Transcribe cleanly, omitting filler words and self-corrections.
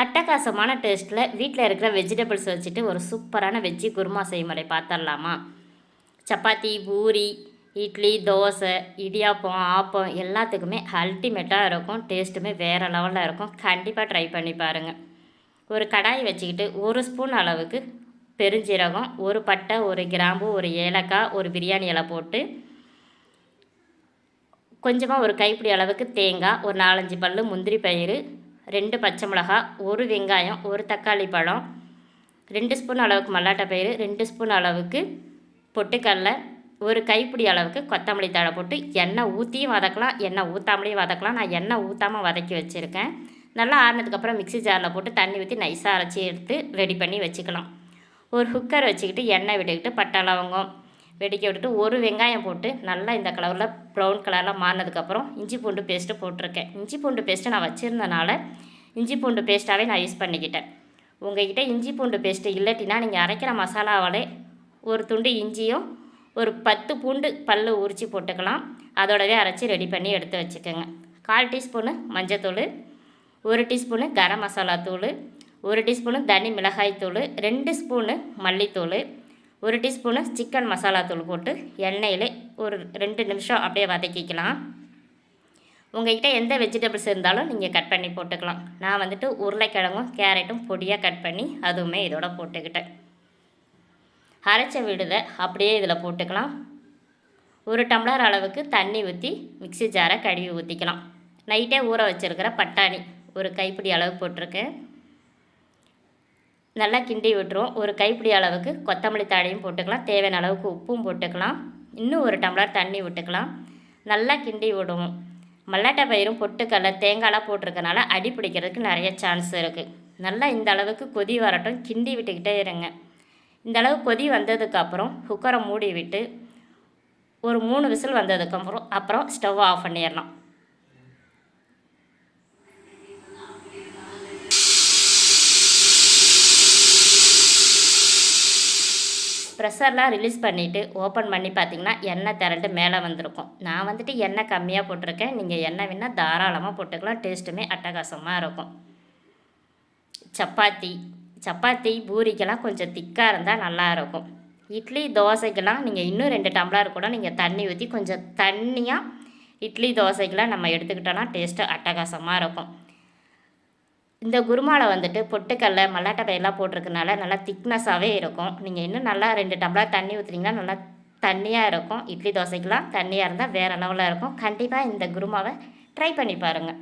அட்டகாசமான டேஸ்ட்டில் வீட்டில் இருக்கிற வெஜிடபிள்ஸ் வச்சுட்டு ஒரு சூப்பரான வெஜ்ஜி குருமா செய்முறை பார்த்துடலாமா? சப்பாத்தி, பூரி, இட்லி, தோசை, இடியாப்பம், ஆப்பம் எல்லாத்துக்குமே அல்டிமேட்டாக இருக்கும். டேஸ்ட்டுமே வேறு லெவலில் இருக்கும். கண்டிப்பாக ட்ரை பண்ணி பாருங்கள். ஒரு கடாய் வச்சுக்கிட்டு 1 ஸ்பூன் அளவுக்கு பெருஞ்சீரகம், ஒரு பட்டை, ஒரு கிராம்பு, ஒரு ஏலக்காய், ஒரு பிரியாணி இலை போட்டு கொஞ்சமாக ஒரு கைப்பிடி அளவுக்கு தேங்காய், ஒரு 4-5 பல் முந்திரி பயிறு, 2 பச்சை மிளகா, ஒரு வெங்காயம், ஒரு தக்காளி பழம், 2 ஸ்பூன் அளவுக்கு மல்லாட்டை பயிறு, 2 ஸ்பூன் அளவுக்கு பொட்டுக்கடலை, ஒரு கைப்பிடி அளவுக்கு கொத்தமல்லி தழை போட்டு எண்ணெய் ஊற்றியும் வதக்கலாம், எண்ணெய் ஊற்றாமலேயும் வதக்கலாம். நான் எண்ணெய் ஊற்றாமல் வதக்கி வச்சுருக்கேன். நல்லா ஆறினதுக்கப்புறம் மிக்ஸி ஜாரில் போட்டு தண்ணி ஊற்றி நைஸாக அரைச்சி எடுத்து ரெடி பண்ணி வச்சுக்கலாம். ஒரு குக்கர் வச்சுக்கிட்டு எண்ணெய் விட்டுக்கிட்டு பட்டை லவங்கம் வெடிக்க விட்டுட்டு ஒரு வெங்காயம் போட்டு நல்லா இந்த கலரில் ப்ரௌன் கலரில் மாறினதுக்கப்புறம் இஞ்சி பூண்டு பேஸ்ட்டு போட்டிருக்கேன். இஞ்சி பூண்டு பேஸ்ட்டு நான் வச்சுருந்தனால இஞ்சி பூண்டு பேஸ்ட்டாகவே நான் யூஸ் பண்ணிக்கிட்டேன். உங்கள்கிட்ட இஞ்சி பூண்டு பேஸ்ட்டு இல்லாட்டினா நீங்கள் அரைக்கிற மசாலாவாலே ஒரு துண்டு இஞ்சியும் ஒரு 10 பூண்டு பல் உரித்து போட்டுக்கலாம். அதோடவே அரைச்சி ரெடி பண்ணி எடுத்து வச்சுக்கோங்க. 1/4 டீஸ்பூனு மஞ்சத்தூள், 1 டீஸ்பூனு கரம் மசாலா தூள், 1 டீஸ்பூனு தனி மிளகாய் தூள், 2 ஸ்பூனு மல்லித்தூள், 1 டீஸ்பூனு சிக்கன் மசாலா தூள் போட்டு எண்ணெயில் ஒரு 2 நிமிஷம் அப்படியே வதக்கிக்கலாம். உங்கள்கிட்ட எந்த வெஜிடபிள்ஸ் இருந்தாலும் நீங்கள் கட் பண்ணி போட்டுக்கலாம். நான் வந்துட்டு உருளைக்கிழங்கும் கேரட்டும் பொடியாக கட் பண்ணி அதுவுமே இதோட போட்டுக்கிட்டேன். அரைச்ச விடுதை அப்படியே இதில் போட்டுக்கலாம். 1 டம்ளர் அளவுக்கு தண்ணி ஊற்றி மிக்ஸி ஜாரை கழுவி ஊற்றிக்கலாம். நைட்டே ஊற வச்சுருக்கிற பட்டாணி ஒரு கைப்பிடி அளவு போட்டிருக்கேன். நல்லா கிண்டி விட்டுருவோம். ஒரு கைப்பிடி அளவுக்கு கொத்தமல்லி தழையும் போட்டுக்கலாம். தேவையான அளவுக்கு உப்பும் போட்டுக்கலாம். இன்னும் 1 டம்ளர் தண்ணி விட்டுக்கலாம். நல்லா கிண்டி விடுவோம். மல்லாட்டை பயிரும் பொட்டுக்கடலை தேங்காய்லாம் போட்டிருக்கனால அடி பிடிக்கிறதுக்கு நிறைய சான்ஸ் இருக்குது. நல்லா இந்த அளவுக்கு கொதி வரட்டும், கிண்டி விட்டுக்கிட்டே இருங்க. இந்த அளவு கொதி வந்ததுக்கப்புறம் குக்கரை மூடி விட்டு ஒரு 3 விசில் வந்ததுக்கப்புறம் ஸ்டவ் ஆஃப் பண்ணிடலாம். ப்ரெஷர்லாம் ரிலீஸ் பண்ணிவிட்டு ஓப்பன் பண்ணி பார்த்திங்கன்னா எண்ணெய் திரண்டு மேலே வந்திருக்கும். நான் வந்துட்டு எண்ணெய் கம்மியாக போட்டிருக்கேன். நீங்கள் எண்ணெய் வேணால் தாராளமாக போட்டுக்கலாம். டேஸ்ட்டுமே அட்டகாசமாக இருக்கும். சப்பாத்தி பூரிக்கெல்லாம் கொஞ்சம் திக்காக இருந்தால் நல்லாயிருக்கும். இட்லி தோசைக்கெல்லாம் நீங்கள் இன்னும் 2 டம்ளர் கூட நீங்கள் தண்ணி ஊற்றி கொஞ்சம் தண்ணியாக இட்லி தோசைக்கெல்லாம் நம்ம எடுத்துக்கிட்டோன்னா டேஸ்ட்டு அட்டகாசமாக இருக்கும். இந்த குருமாவில் வந்துட்டு பொட்டுக்கடலை மல்லாட்டை பயிரெலாம் போட்டிருக்கனால நல்லா திக்னஸாகவே இருக்கும். நீங்கள் இன்னும் நல்லா 2 டம்ளர் தண்ணி ஊற்றுனீங்கன்னா நல்லா தண்ணியாக இருக்கும். இட்லி தோசைக்கெலாம் தண்ணியாக இருந்தால் வேறு லெவலில் இருக்கும். கண்டிப்பாக இந்த குருமாவை ட்ரை பண்ணி பாருங்கள்.